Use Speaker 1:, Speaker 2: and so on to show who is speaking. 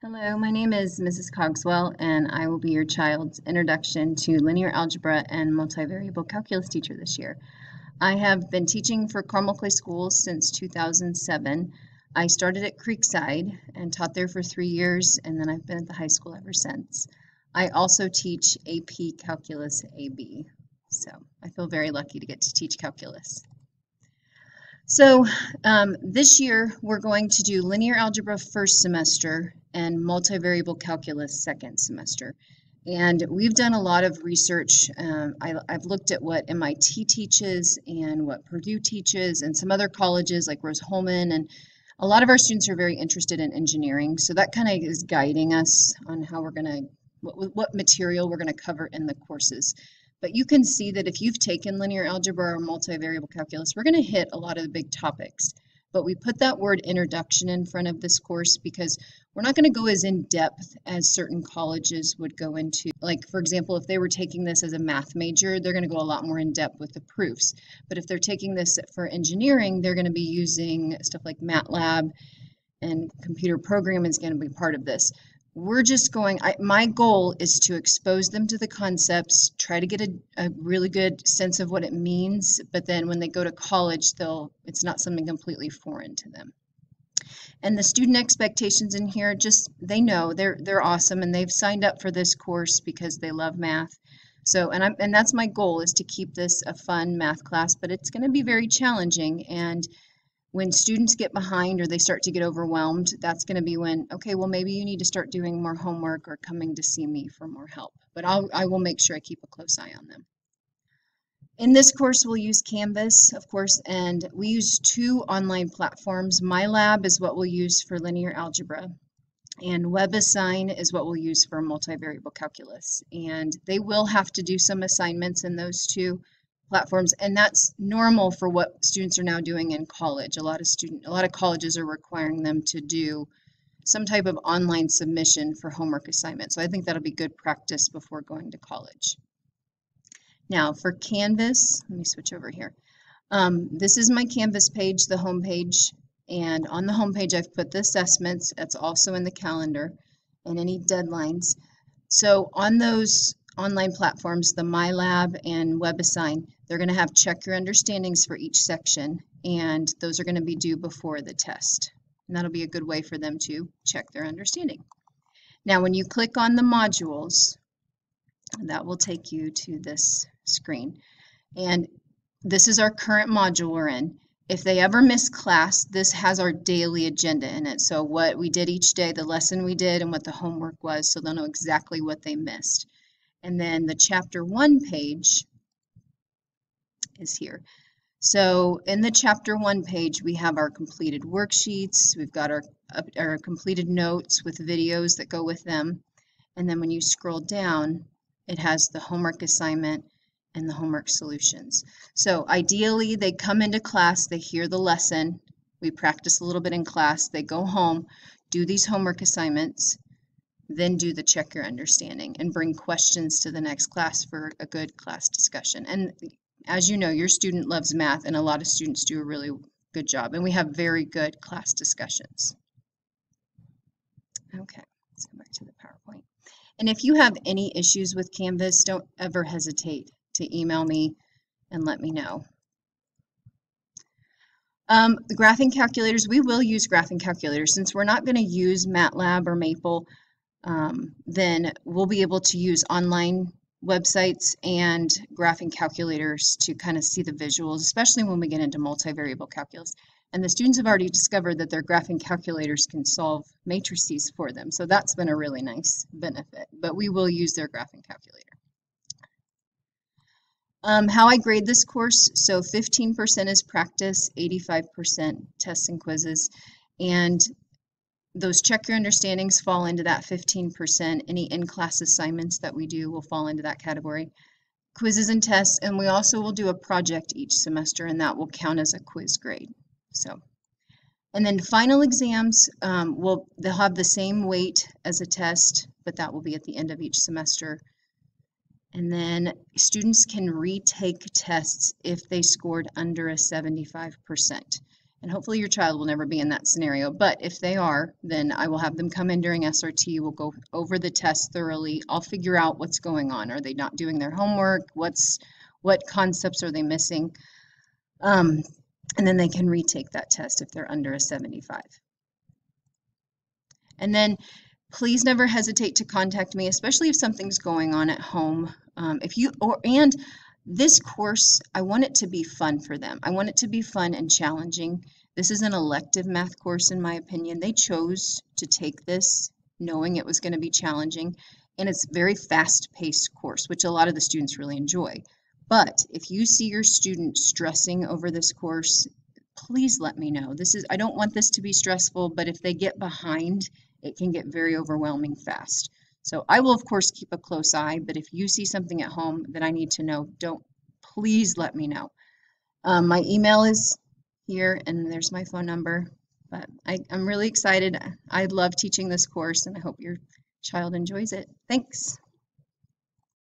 Speaker 1: Hello, my name is Mrs. Cogswell, and I will be your child's introduction to linear algebra and multivariable calculus teacher this year. I have been teaching for Carmel Clay Schools since 2007. I started at Creekside and taught there for 3 years, and then I've been at the high school ever since. I also teach AP Calculus AB, so I feel very lucky to get to teach calculus. So this year we're going to do linear algebra first semester and multivariable calculus second semester. And we've done a lot of research. I've looked at what MIT teaches and what Purdue teaches and some other colleges like Rose-Hulman, and a lot of our students are very interested in engineering. So that kind of is guiding us on how we're going to, what material we're going to cover in the courses. But you can see that if you've taken linear algebra or multivariable calculus, we're going to hit a lot of the big topics. But we put that word introduction in front of this course because we're not going to go as in depth as certain colleges would go into. Like, for example, if they were taking this as a math major, they're going to go a lot more in depth with the proofs. But if they're taking this for engineering, they're going to be using stuff like MATLAB, and computer programming is going to be part of this. We're just going, my goal is to expose them to the concepts, try to get a really good sense of what it means, but then when they go to college, it's not something completely foreign to them. And the student expectations in here, just, they know they're awesome, and they've signed up for this course because they love math. So, and that's my goal, is to keep this a fun math class, but it's going to be very challenging. And when students get behind or they start to get overwhelmed, that's going to be when, okay, well, maybe you need to start doing more homework or coming to see me for more help. But I will make sure I keep a close eye on them. In this course, we'll use Canvas, of course, and we use 2 online platforms. MyLab is what we'll use for linear algebra, and WebAssign is what we'll use for multivariable calculus. And they will have to do some assignments in those 2 platforms, and that's normal for what students are now doing in college. A lot of colleges are requiring them to do some type of online submission for homework assignments. So I think that'll be good practice before going to college. Now for Canvas, let me switch over here. This is my Canvas page, the home page, and on the home page I've put the assessments. That's also in the calendar, and any deadlines. So on those online platforms, the MyLab and WebAssign, they're going to have check your understandings for each section, and those are going to be due before the test. And that'll be a good way for them to check their understanding. Now, when you click on the modules, that will take you to this screen. And this is our current module we're in. If they ever miss class, this has our daily agenda in it. So what we did each day, the lesson we did, and what the homework was, so they'll know exactly what they missed. And then the chapter 1 page is here. So in the chapter 1 page, we have our completed worksheets. We've got our completed notes with videos that go with them. And then when you scroll down, it has the homework assignment and the homework solutions. So ideally, they come into class, they hear the lesson, we practice a little bit in class, they go home, do these homework assignments, then do the check your understanding and bring questions to the next class for a good class discussion. And as you know, your student loves math, and a lot of students do a really good job, and we have very good class discussions. Okay, let's go back to the PowerPoint. And if you have any issues with Canvas, don't ever hesitate to email me and let me know. The graphing calculators, we will use graphing calculators. Since we're not going to use MATLAB or Maple, then we'll be able to use online websites and graphing calculators to kind of see the visuals, especially when we get into multivariable calculus. And the students have already discovered that their graphing calculators can solve matrices for them. So that's been a really nice benefit, but we will use their graphing calculator. How I grade this course, so 15% is practice, 85% tests and quizzes, and those check your understandings fall into that 15%. Any in-class assignments that we do will fall into that category. Quizzes and tests, and we also will do a project each semester, and that will count as a quiz grade. So, and then final exams, they'll have the same weight as a test, but that will be at the end of each semester. And then students can retake tests if they scored under a 75%. And hopefully your child will never be in that scenario. But if they are, then I will have them come in during SRT. We'll go over the test thoroughly. I'll figure out what's going on. Are they not doing their homework? What concepts are they missing? And then they can retake that test if they're under a 75. And then please never hesitate to contact me, especially if something's going on at home. And this course, I want it to be fun for them. I want it to be fun and challenging. This is an elective math course, in my opinion. They chose to take this knowing it was going to be challenging, and it's a very fast-paced course, which a lot of the students really enjoy. But if you see your student stressing over this course, please let me know. I don't want this to be stressful, but if they get behind, it can get very overwhelming fast. So I will, of course, keep a close eye, but if you see something at home that I need to know, please let me know. My email is here, and there's my phone number. But I'm really excited. I love teaching this course, and I hope your child enjoys it. Thanks.